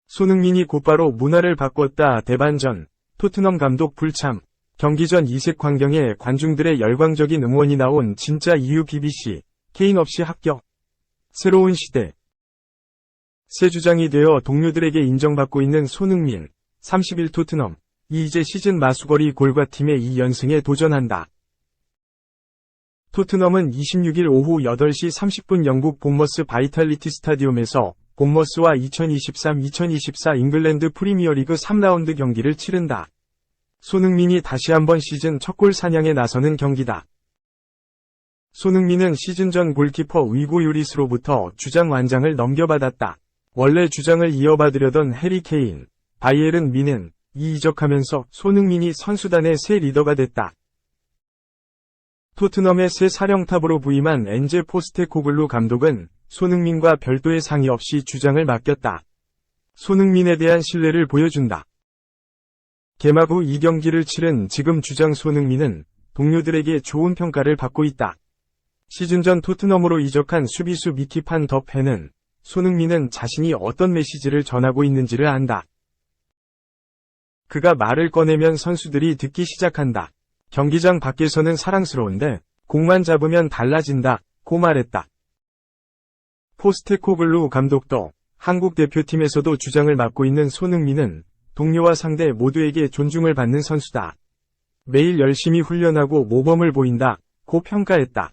손흥민이 곧바로 문화를 바꿨다. 대반전. 토트넘 감독 불참. 경기 전 이색 광경에 관중들의 열광적인 응원이 나온 진짜 이유. BBC. 케인 없이 합격. 새로운 시대. 새 주장이 되어 동료들에게 인정받고 있는 손흥민. 30일 토트넘. 이제 시즌 마수거리 골과 팀의 2연승에 도전한다. 토트넘은 26일 오후 8시 30분 영국 본머스 바이탈리티 스타디움에서 본머스와 2023-2024 잉글랜드 프리미어리그 3라운드 경기를 치른다. 손흥민이 다시 한번 시즌 첫 골 사냥에 나서는 경기다. 손흥민은 시즌 전 골키퍼 위고 유리스로부터 주장 완장을 넘겨받았다. 원래 주장을 이어받으려던 해리 케인, 바이에른 뮌헨이 이적하면서 손흥민이 선수단의 새 리더가 됐다. 토트넘의 새 사령탑으로 부임한 엔제 포스테코글루 감독은 손흥민과 별도의 상의 없이 주장을 맡겼다. 손흥민에 대한 신뢰를 보여준다. 개막 후 2경기를 치른 지금 주장 손흥민은 동료들에게 좋은 평가를 받고 있다. 시즌 전 토트넘으로 이적한 수비수 미키 판 더 펜은 손흥민은 자신이 어떤 메시지를 전하고 있는지를 안다. 그가 말을 꺼내면 선수들이 듣기 시작한다. 경기장 밖에서는 사랑스러운데 공만 잡으면 달라진다. 고 말했다. 포스테코글루 감독도 한국 대표팀에서도 주장을 맡고 있는 손흥민은 동료와 상대 모두에게 존중을 받는 선수다. 매일 열심히 훈련하고 모범을 보인다. 고 평가했다.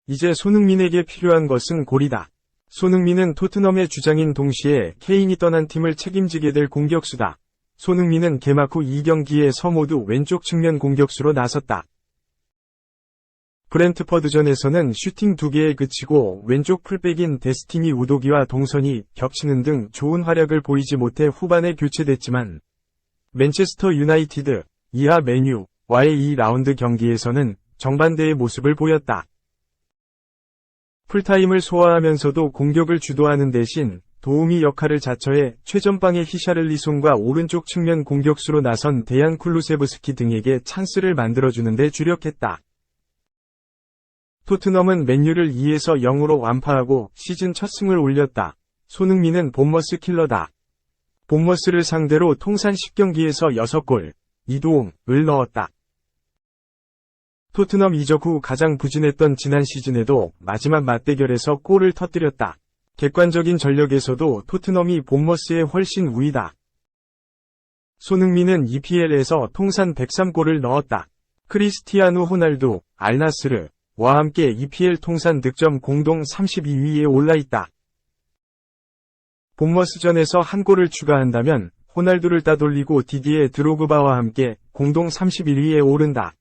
이제 손흥민에게 필요한 것은 골이다. 손흥민은 토트넘의 주장인 동시에 케인이 떠난 팀을 책임지게 될 공격수다. 손흥민은 개막 후 2경기에서 모두 왼쪽 측면 공격수로 나섰다. 브렌트퍼드전에서는 슈팅 2개에 그치고 왼쪽 풀백인 데스티니 우도기와 동선이 겹치는 등 좋은 활약을 보이지 못해 후반에 교체됐지만 맨체스터 유나이티드, 이하 맨유와의 2라운드 경기에서는 정반대의 모습을 보였다. 풀타임을 소화하면서도 공격을 주도하는 대신 도우미 역할을 자처해 최전방의 히샤를리송과 오른쪽 측면 공격수로 나선 데얀 쿨루세브스키 등에게 찬스를 만들어주는 데 주력했다. 토트넘은 맨유를 2에서 0으로 완파하고 시즌 첫 승을 올렸다. 손흥민은 본머스 킬러다. 본머스를 상대로 통산 10경기에서 6골, 2도움을 넣었다. 토트넘 이적 후 가장 부진했던 지난 시즌에도 마지막 맞대결에서 골을 터뜨렸다. 객관적인 전력에서도 토트넘이 본머스에 훨씬 우위다. 손흥민은 EPL에서 통산 103골을 넣었다. 크리스티아누 호날두, 알나스르와 함께 EPL 통산 득점 공동 32위에 올라있다. 본머스전에서 한 골을 추가한다면 호날두를 따돌리고 디디에 드로그바와 함께 공동 31위에 오른다.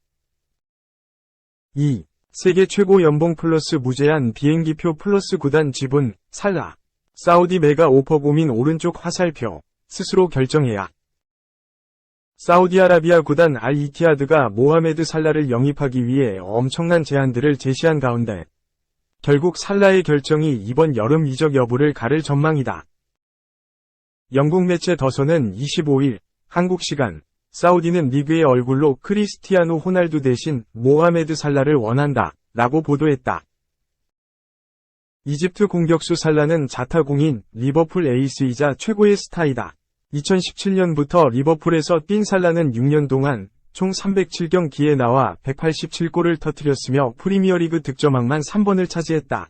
2. 세계 최고 연봉 플러스 무제한 비행기표 플러스 구단 지분, 살라. 사우디 메가 오퍼 고민 오른쪽 화살표, 스스로 결정해야. 사우디아라비아 구단 알-이티하드가 모하메드 살라를 영입하기 위해 엄청난 제안들을 제시한 가운데 결국 살라의 결정이 이번 여름 이적 여부를 가를 전망이다. 영국 매체 더선은 25일 한국 시간 사우디는 리그의 얼굴로 크리스티아누 호날두 대신 모하메드 살라를 원한다 라고 보도했다. 이집트 공격수 살라는 자타공인 리버풀 에이스이자 최고의 스타이다. 2017년부터 리버풀에서 뛴 살라는 6년 동안 총 307경기에 나와 187골을 터뜨렸으며 프리미어리그 득점왕만 3번을 차지했다.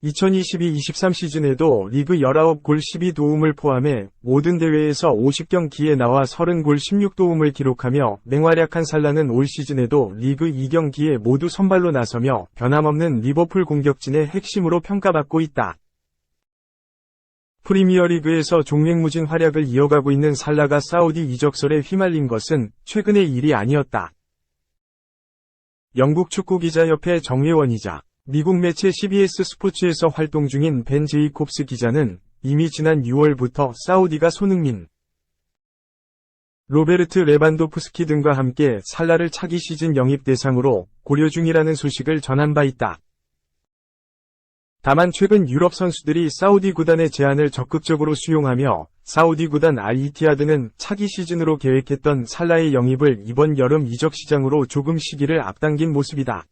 2022-23 시즌에도 리그 19골 12도움을 포함해 모든 대회에서 50경기에 나와 30골 16도움을 기록하며 맹활약한 살라는 올 시즌에도 리그 2경기에 모두 선발로 나서며 변함없는 리버풀 공격진의 핵심으로 평가받고 있다. 프리미어리그에서 종횡무진 활약을 이어가고 있는 살라가 사우디 이적설에 휘말린 것은 최근의 일이 아니었다. 영국 축구기자협회 정회원이자 미국 매체 CBS 스포츠에서 활동 중인 벤 제이콥스 기자는 이미 지난 6월부터 사우디가 손흥민, 로베르트 레반도프스키 등과 함께 살라를 차기 시즌 영입 대상으로 고려 중이라는 소식을 전한 바 있다. 다만 최근 유럽 선수들이 사우디 구단의 제안을 적극적으로 수용하며 사우디 구단 알이티하드는 차기 시즌으로 계획했던 살라의 영입을 이번 여름 이적 시장으로 조금 시기를 앞당긴 모습이다.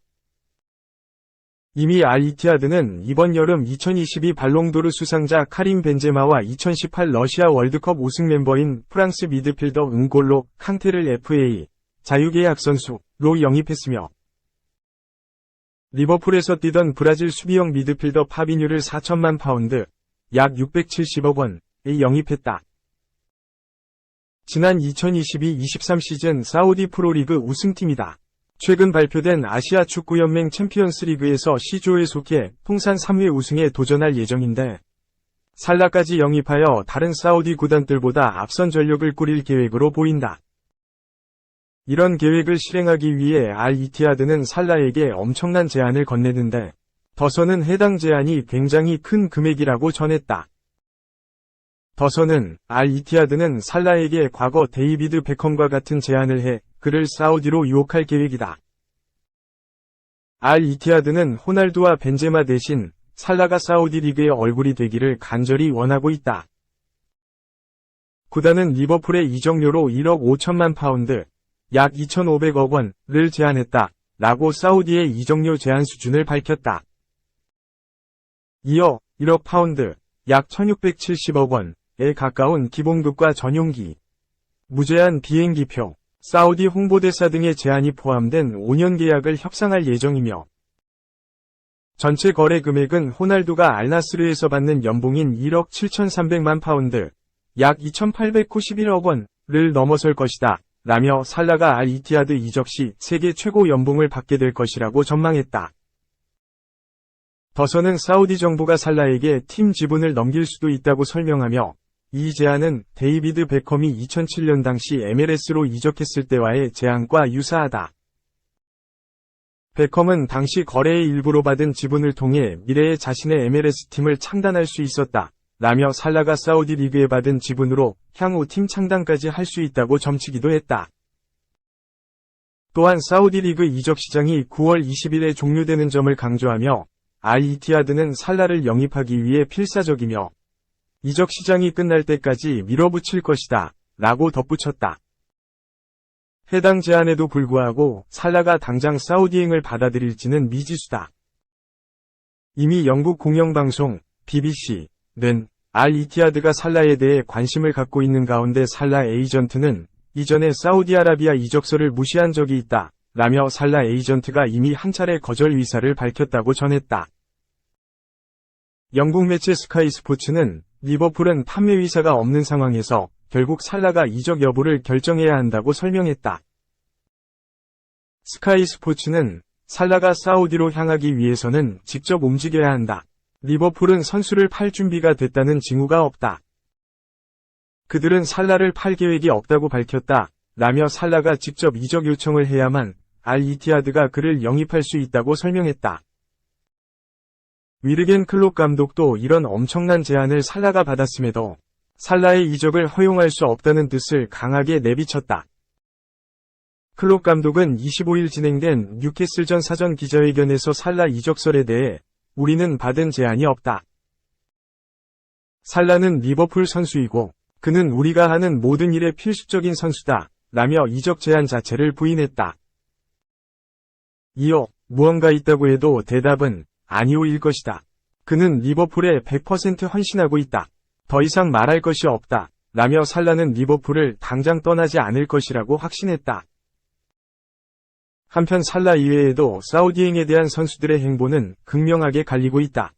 이미 알이티하드는 이번 여름 2022 발롱도르 수상자 카림 벤제마와 2018 러시아 월드컵 우승 멤버인 프랑스 미드필더 응골로 캉테를 FA 자유계약 선수로 영입했으며 리버풀에서 뛰던 브라질 수비형 미드필더 파비뉴를 4천만 파운드, 약 670억 원에 영입했다. 지난 2022-23 시즌 사우디 프로리그 우승팀이다. 최근 발표된 아시아 축구연맹 챔피언스리그에서 C조에 속해 통산 3회 우승에 도전할 예정인데 살라까지 영입하여 다른 사우디 구단들보다 앞선 전력을 꾸릴 계획으로 보인다. 이런 계획을 실행하기 위해 알이티하드는 살라에게 엄청난 제안을 건네는데 더선은 해당 제안이 굉장히 큰 금액이라고 전했다. 더선은 알이티하드는 살라에게 과거 데이비드 베컴과 같은 제안을 해 그를 사우디로 유혹할 계획이다. 알이티하드는 호날두와 벤제마 대신 살라가 사우디 리그의 얼굴이 되기를 간절히 원하고 있다. 구단은 리버풀의 이적료로 1억 5천만 파운드, 약 2,500억 원을 제안했다. 라고 사우디의 이적료 제한 수준을 밝혔다. 이어 1억 파운드, 약 1,670억 원에 가까운 기본급과 전용기, 무제한 비행기표, 사우디 홍보대사 등의 제한이 포함된 5년 계약을 협상할 예정이며 전체 거래 금액은 호날두가 알나스르에서 받는 연봉인 1억 7,300만 파운드, 약 2,891억 원을 넘어설 것이다. 라며 살라가 알이티하드 이적 시 세계 최고 연봉을 받게 될 것이라고 전망했다. 더선은 사우디 정부가 살라에게 팀 지분을 넘길 수도 있다고 설명하며 이 제안은 데이비드 베컴이 2007년 당시 MLS로 이적했을 때와의 제안과 유사하다. 베컴은 당시 거래의 일부로 받은 지분을 통해 미래의 자신의 MLS 팀을 창단할 수 있었다. 라며 살라가 사우디 리그에 받은 지분으로 향후 팀 창단까지 할 수 있다고 점치기도 했다. 또한 사우디 리그 이적 시장이 9월 20일에 종료되는 점을 강조하며 알이티하드는 살라를 영입하기 위해 필사적이며 이적 시장이 끝날 때까지 밀어붙일 것이다. 라고 덧붙였다. 해당 제안에도 불구하고 살라가 당장 사우디행을 받아들일지는 미지수다. 이미 영국 공영방송 BBC는 알이티하드가 살라에 대해 관심을 갖고 있는 가운데 살라 에이전트는 이전에 사우디아라비아 이적설을 무시한 적이 있다. 라며 살라 에이전트가 이미 한 차례 거절 의사를 밝혔다고 전했다. 영국 매체 스카이 스포츠는 리버풀은 판매 의사가 없는 상황에서 결국 살라가 이적 여부를 결정해야 한다고 설명했다. 스카이 스포츠는 살라가 사우디로 향하기 위해서는 직접 움직여야 한다. 리버풀은 선수를 팔 준비가 됐다는 징후가 없다. 그들은 살라를 팔 계획이 없다고 밝혔다. 라며 살라가 직접 이적 요청을 해야만 알이티하드가 그를 영입할 수 있다고 설명했다. 위르겐 클롭 감독도 이런 엄청난 제안을 살라가 받았음에도 살라의 이적을 허용할 수 없다는 뜻을 강하게 내비쳤다. 클롭 감독은 25일 진행된 뉴캐슬전 사전 기자회견에서 살라 이적설에 대해 우리는 받은 제안이 없다. 살라는 리버풀 선수이고 그는 우리가 하는 모든 일에 필수적인 선수다. 라며 이적 제안 자체를 부인했다. 이어 무언가 있다고 해도 대답은 아니오일 것이다. 그는 리버풀에 100% 헌신하고 있다. 더 이상 말할 것이 없다. 라며 살라는 리버풀을 당장 떠나지 않을 것이라고 확신했다. 한편 살라 이외에도 사우디행에 대한 선수들의 행보는 극명하게 갈리고 있다.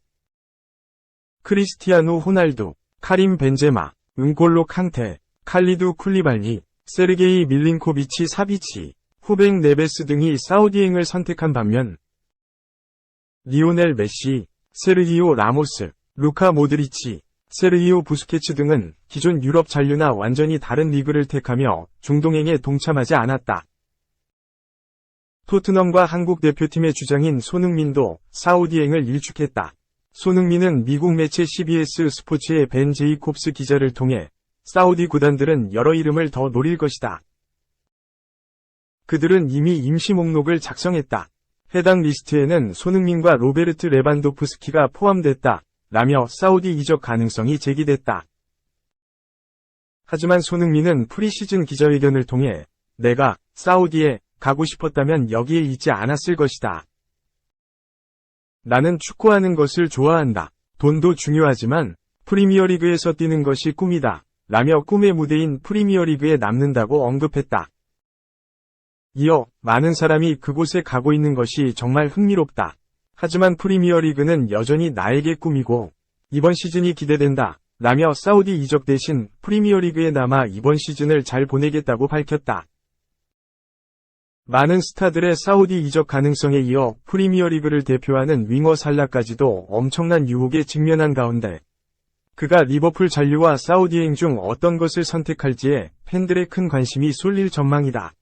크리스티아누 호날두, 카림 벤제마, 응골로 칸테, 칼리두 쿨리발리, 세르게이 밀린코비치 사비치, 후백 네베스 등이 사우디행을 선택한 반면 리오넬 메시, 세르히오 라모스, 루카 모드리치, 세르히오 부스케츠 등은 기존 유럽 잔류나 완전히 다른 리그를 택하며 중동행에 동참하지 않았다. 토트넘과 한국 대표팀의 주장인 손흥민도 사우디행을 일축했다. 손흥민은 미국 매체 CBS 스포츠의 벤 제이콥스 기자를 통해 사우디 구단들은 여러 이름을 더 노릴 것이다. 그들은 이미 임시 목록을 작성했다. 해당 리스트에는 손흥민과 로베르트 레반도프스키가 포함됐다. 라며 사우디 이적 가능성이 제기됐다. 하지만 손흥민은 프리시즌 기자회견을 통해 내가 사우디에 가고 싶었다면 여기에 있지 않았을 것이다. 나는 축구하는 것을 좋아한다. 돈도 중요하지만 프리미어리그에서 뛰는 것이 꿈이다. 라며 꿈의 무대인 프리미어리그에 남는다고 언급했다. 이어 많은 사람이 그곳에 가고 있는 것이 정말 흥미롭다. 하지만 프리미어리그는 여전히 나에게 꿈이고 이번 시즌이 기대된다. 라며 사우디 이적 대신 프리미어리그에 남아 이번 시즌을 잘 보내겠다고 밝혔다. 많은 스타들의 사우디 이적 가능성에 이어 프리미어리그를 대표하는 윙어 살라까지도 엄청난 유혹에 직면한 가운데 그가 리버풀 잔류와 사우디행 중 어떤 것을 선택할지에 팬들의 큰 관심이 쏠릴 전망이다.